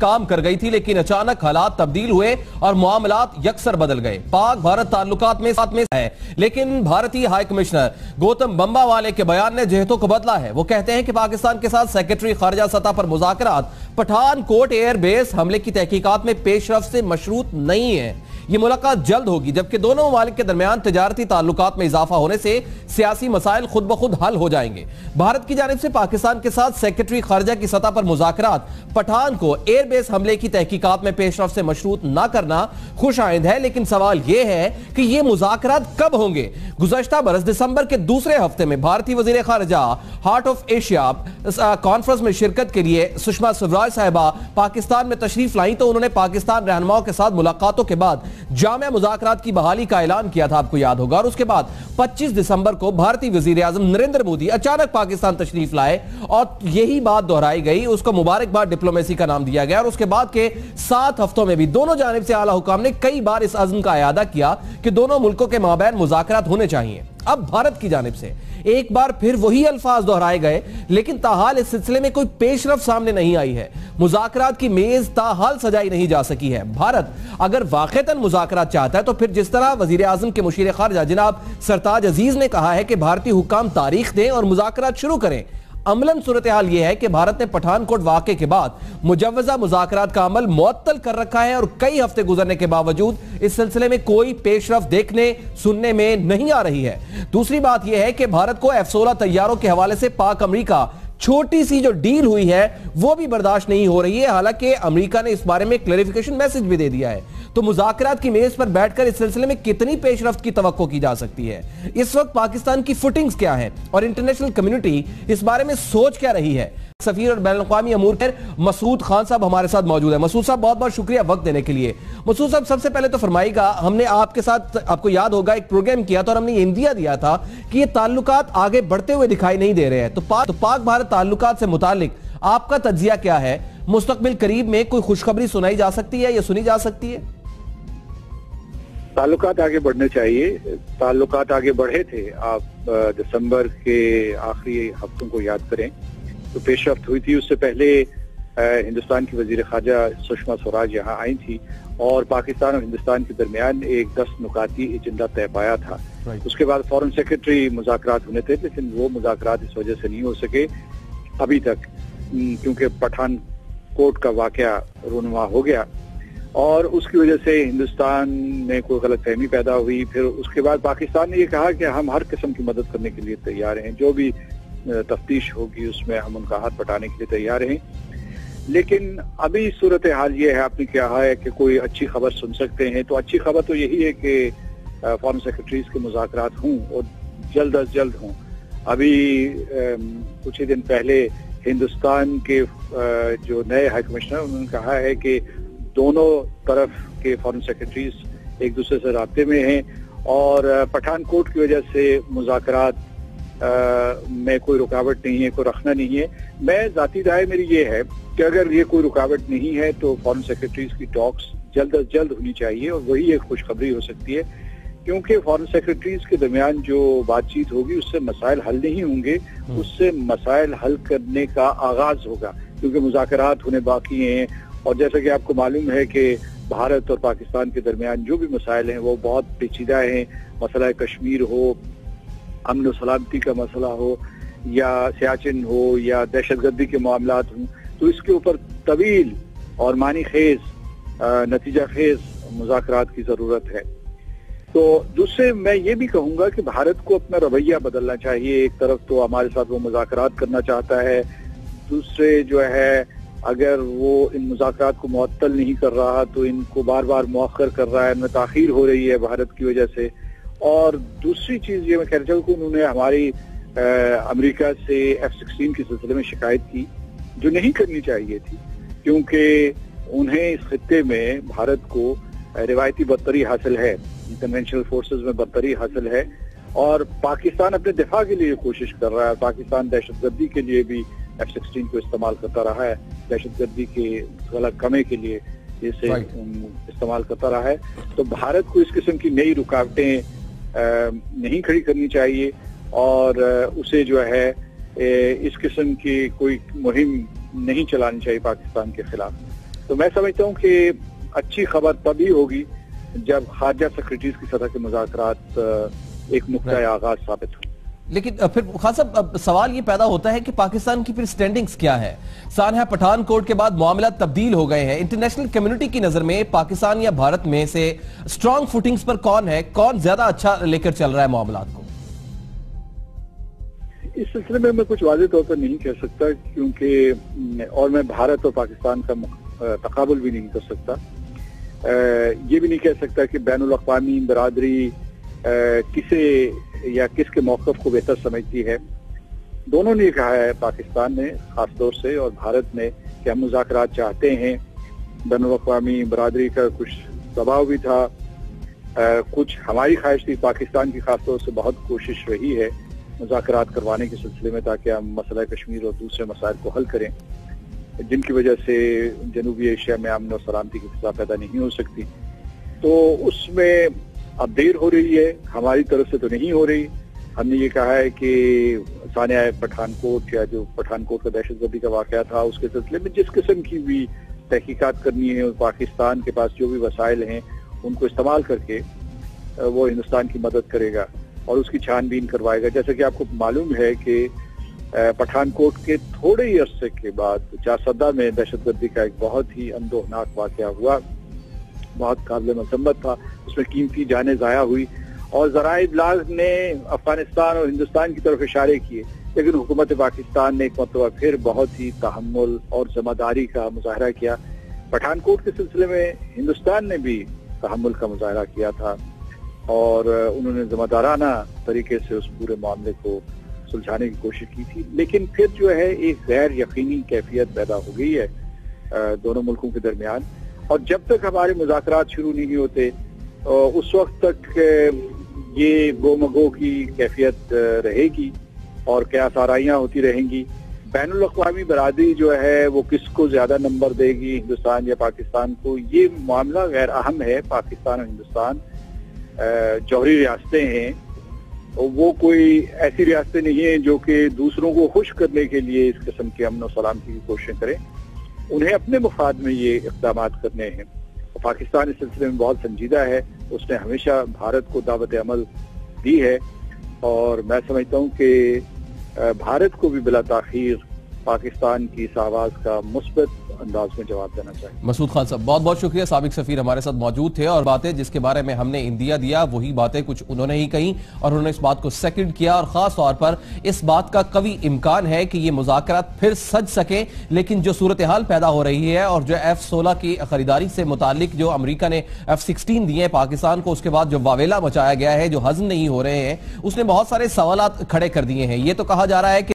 काम कर गई थी, लेकिन अचानक हालात तब्दील हुए और मामलात यकसर बदल गए। पाक भारत ताल्लुकात में साथ में है, लेकिन भारतीय हाई कमिश्नर गौतम बंबावाले के बयान ने जहतों को बदला है। वो कहते हैं कि पाकिस्तान के साथ सेक्रेटरी खारजा सतह पर मुज़ाकरात पठानकोट एयरबेस हमले की तहकीकात में पेशरफ से मशरूत नहीं है। ये मुलाकात जल्द होगी, जबकि दोनों ममालिक के दरमियान तिजारती ताल्लुकात में इजाफा होने से सियासी मसाइल खुद ब खुद हल हो जाएंगे। भारत की जानिब से पाकिस्तान के साथ सेक्रेटरी खारजा की सतह पर मुज़ाकरात पठान को एयरबेस हमले की तहकीकात में पेशरफ से मशरूत न करना खुश आइंद है, लेकिन सवाल यह है कि ये मुज़ाकरात कब होंगे। गुज़श्ता बरस दिसंबर के दूसरे हफ्ते में भारतीय वज़ीर खारजा हार्ट ऑफ एशिया कॉन्फ्रेंस में शिरकत के लिए सुषमा स्वराज साहिबा पाकिस्तान में तशरीफ लाई, तो उन्होंने पाकिस्तान रहनुमाओं के साथ मुलाकातों के बाद जामिया मुज़ाकरात की बहाली का ऐलान किया था, आपको याद होगा। और उसके बाद 25 दिसंबर को भारतीय वज़ीर आज़म नरेंद्र मोदी अचानक पाकिस्तान तशरीफ लाए और यही बात दोहराई गई, उसको मुबारकबाद डिप्लोमेसी का नाम दिया गया। और उसके बाद के 7 हफ्तों में भी दोनों जानिब से आला हुकाम ने कई बार इस अज़्म का इयादा किया कि दोनों मुल्कों के माबैन मुज़ाकरात होने चाहिए। अब भारत की जानिब से एक बार फिर वही अल्फाज दोहराए गए, लेकिन ताहाल इस सिलसिले में कोई पेशरफ सामने नहीं आई है। मुज़ाकरात की मेज ताहाल सजाई नहीं जा सकी है। भारत अगर वाक़तन मुज़ाकरात चाहता है तो फिर जिस तरह वज़ीर आज़म के मुशीर खारजा जनाब सरताज अजीज ने कहा है कि भारतीय हुक्काम तारीख दें और मुज़ाकरात शुरू करें। अमलन सूरत हाल यह है कि भारत ने पठानकोट वाक़े के बाद मुजव्वज़ा मुज़ाकरात का अमल मुअत्तल कर रखा है और कई हफ्ते गुजरने के बावजूद इस सिलसिले में कोई पेशरफ देखने सुनने में नहीं आ रही है। दूसरी बात यह है कि भारत को F-16 तैयारों के हवाले से पाक अमरीका छोटी सी जो डील हुई है वो भी बर्दाश्त नहीं हो रही है, हालांकि अमेरिका ने इस बारे में क्लैरिफिकेशन मैसेज भी दे दिया है। तो मुज़ाकरात की मेज पर बैठकर इस सिलसिले में कितनी पेशरफ्त की तवक्को की जा सकती है? इस वक्त पाकिस्तान की फुटिंग्स क्या है और इंटरनेशनल कम्युनिटी इस बारे में सोच क्या रही है? सफीर और बैनुल-अक़वामी अमूर पर मसूद खान साहब हमारे साथ मौजूद है। मसूद साहब, बहुत बहुत शुक्रिया वक्त देने के लिए। मसूद साहब, सबसे पहले तो फरमाइएगा, हमने आपके साथ, आपको याद होगा, एक प्रोग्राम किया था और हमने इंदिया दिया था कि ये ताल्लुकात आगे बढ़ते हुए दिखाई नहीं दे रहे हैं। तो पाक भारत ताल्लुकात से मुतालिक आपका तज्जिया क्या है? मुस्तकबिल करीब में कोई खुशखबरी सुनाई जा सकती है या सुनी जा सकती है? ताल्लुकात आगे बढ़ने चाहिए। ताल्लुकात आगे बढ़े थे। आप दिसंबर के आखिरी हफ्तों को याद करें तो पेशरफ्त हुई थी। उससे पहले हिंदुस्तान की वजीर खारजा सुषमा स्वराज यहाँ आई थी और पाकिस्तान और हिंदुस्तान के दरमियान एक 10 नुकाती एजेंडा तय पाया था। उसके बाद फॉरेन सेक्रेटरी मुज़ाकरात होने थे, लेकिन वो मुज़ाकरात इस वजह से नहीं हो सके अभी तक, क्योंकि पठानकोट का वाकया रूनुमा हो गया और उसकी वजह से हिंदुस्तान में कोई गलतफहमी पैदा हुई। फिर उसके बाद पाकिस्तान ने ये कहा कि हम हर किस्म की मदद करने के लिए तैयार हैं, जो भी तफ्तीश होगी उसमें हम उनका हाथ बटाने के लिए तैयार हैं। लेकिन अभी सूरत हाल ये है, आपने कहा है कि कोई अच्छी खबर सुन सकते हैं, तो अच्छी खबर तो यही है कि फॉरेन सेक्रेटरीज के मुज़ाकरात हों और जल्द अज जल्द हों। अभी कुछ ही दिन पहले हिंदुस्तान के जो नए हाई कमिश्नर, उन्होंने कहा है कि दोनों तरफ के फॉरेन सेक्रेटरीज एक दूसरे से राब्ते में हैं और पठानकोट की वजह से मुज़ाकरात में कोई रुकावट नहीं है, कोई रखना नहीं है। मैं जाती राय मेरी ये है कि अगर ये कोई रुकावट नहीं है तो फॉरेन सेक्रेटरीज की टॉक्स जल्द अज जल्द होनी चाहिए और वही एक खुशखबरी हो सकती है, क्योंकि फॉरेन सेक्रेटरीज के दरमियान जो बातचीत होगी उससे मसाइल हल नहीं होंगे, उससे मसाइल हल करने का आगाज होगा, क्योंकि मुज़ाकरात होने बाकी हैं। और जैसा कि आपको मालूम है कि भारत और पाकिस्तान के दरमियान जो भी मसाइल हैं वो बहुत पेचीदा हैं। मसला कश्मीर हो, अमन और सलामती का मसला हो, या सियाचिन हो, या दहशतगर्दी के मामलात हों, तो इसके ऊपर तवील और मानी खेज, नतीजा खेज मुज़ाकरात की जरूरत है। तो दूसरे मैं ये भी कहूंगा कि भारत को अपना रवैया बदलना चाहिए। एक तरफ तो हमारे साथ वो मुज़ाकरात करना चाहता है, दूसरे जो है अगर वो इन मुज़ाकरात को मुअत्तल नहीं कर रहा तो इनको बार बार मौखर कर रहा है, इनमें ताखीर हो रही है भारत की वजह से। और दूसरी चीज ये मैं कहना चाहूँ कि उन्होंने हमारी अमेरिका से F-16 के सिलसिले में शिकायत की, जो नहीं करनी चाहिए थी, क्योंकि उन्हें इस खित्ते में भारत को रिवायती बर्तरी हासिल है, कन्वेंशनल फोर्सेस में बर्तरी हासिल है और पाकिस्तान अपने दिफा के लिए कोशिश कर रहा है। पाकिस्तान दहशतगर्दी के लिए भी F-16 को इस्तेमाल करता रहा है, दहशतगर्दी के गलत कमे के लिए इसे इस्तेमाल करता रहा है। तो भारत को इस किस्म की नई रुकावटें नहीं खड़ी करनी चाहिए और उसे जो है इस किस्म की कोई मुहिम नहीं चलानी चाहिए पाकिस्तान के खिलाफ। तो मैं समझता हूँ कि अच्छी खबर तभी होगी जब खारजा सेक्रेटरीज की सतह के मुज़ाकरात एक नुक्ता आगाज साबित हो। लेकिन फिर खान साहब अब सवाल ये पैदा होता है कि पाकिस्तान की फिर स्टैंडिंग्स क्या है। सानहा पठानकोट के बाद मामला तब्दील हो गए हैं। इंटरनेशनल कम्युनिटी की नजर में पाकिस्तान या भारत में से स्ट्रांग फुटिंग्स पर कौन है, कौन ज्यादा अच्छा लेकर चल रहा है मामला को? इस सिलसिले में मैं कुछ वाज़ेह तौर पर नहीं कह सकता, क्योंकि और मैं भारत और पाकिस्तान का तकाबुल भी नहीं कर सकता। ये भी नहीं कह सकता कि बैनुल अक़वामी बरादरी किसे या किसके मौक़िफ़ को बेहतर समझती है। दोनों ने कहा है, पाकिस्तान ने खास तौर से और भारत ने, कि हम मुज़ाकरात चाहते हैं। बैनुल अक़वामी बरादरी का कुछ दबाव भी था, कुछ हमारी ख्वाहिश थी। पाकिस्तान की खास तौर से बहुत कोशिश रही है मुज़ाकरात करवाने के सिलसिले में, ताकि हम मसला कश्मीर और दूसरे मसाइल को हल करें, जिनकी वजह से जनूबी एशिया में अमन और सलामती की फिजा पैदा नहीं हो सकती। तो उसमें अब देर हो रही है, हमारी तरफ से तो नहीं हो रही। हमने ये कहा है कि सानिया पठानकोट या जो पठानकोट का दहशतगर्दी का वाकया था, उसके सिलसिले में जिस किस्म की भी तहकीकात करनी है, पाकिस्तान के पास जो भी वसाइल हैं उनको इस्तेमाल करके वो हिंदुस्तान की मदद करेगा और उसकी छानबीन करवाएगा। जैसे कि आपको मालूम है कि पठानकोट के थोड़े ही अरसे के बाद जासदा में दहशतगर्दी का एक बहुत ही अंदोहनाक वाकया हुआ, बहुत काबिल मजम्मत था। उसमें कीमती जानें ज़ाया हुई और ज़राए इब्लाग ने अफगानिस्तान और हिंदुस्तान की तरफ इशारे किए, लेकिन हुकूमत पाकिस्तान ने एक मरतबा फिर बहुत ही तहम्मुल और जिम्मेदारी का मुजाहरा किया। पठानकोट के सिलसिले में हिंदुस्तान ने भी तहम्मुल का मुजाहरा किया था और उन्होंने जिम्मेदाराना तरीके से उस पूरे मामले को सुलझाने की कोशिश की थी। लेकिन फिर जो है एक गैर यकीनी कैफियत पैदा हो गई है दोनों मुल्कों के दरमियान, और जब तक हमारे मुज़ाकरात शुरू नहीं होते उस वक्त तक ये गोमगो की कैफियत रहेगी और क्या साराइयाँ होती रहेंगी। बैनुल अक़वामी बरादरी जो है वो किसको ज्यादा नंबर देगी, हिंदुस्तान या पाकिस्तान को, ये मामला गैर अहम है। पाकिस्तान और हिंदुस्तान जौहरी रियासतें हैं, वो कोई ऐसी रियासतें नहीं है जो कि दूसरों को खुश करने के लिए इस किस्म के अमन और सलामती की कोशिशें करें। उन्हें अपने मुफाद में ये इक़दाम करने हैं। और पाकिस्तान इस सिलसिले में बहुत संजीदा है, उसने हमेशा भारत को दावत अमल दी है और मैं समझता हूँ कि भारत को भी बिला ताखीर पाकिस्तान की इस आवाज का मुस्बत अंदाज में जवाब देना चाहिए। मसूद खान साहब बहुत बहुत शुक्रिया, साबिक सफीर हमारे साथ मौजूद थे और बातें जिसके बारे में हमने इंदिया दिया वही बातें कुछ उन्होंने ही कही और उन्होंने इस बात को सेकंड किया और खास तौर पर इस बात का कभी इम्कान है कि ये मुज़ाकरात फिर सज सके। लेकिन जो सूरत हाल पैदा हो रही है और जो F-16 की खरीदारी से मुतालिक जो अमरीका ने F-16 दिए पाकिस्तान को, उसके बाद जो वावेला मचाया गया है, जो हजम नहीं हो रहे हैं, उसने बहुत सारे सवाल खड़े कर दिए हैं। ये तो कहा जा रहा है कि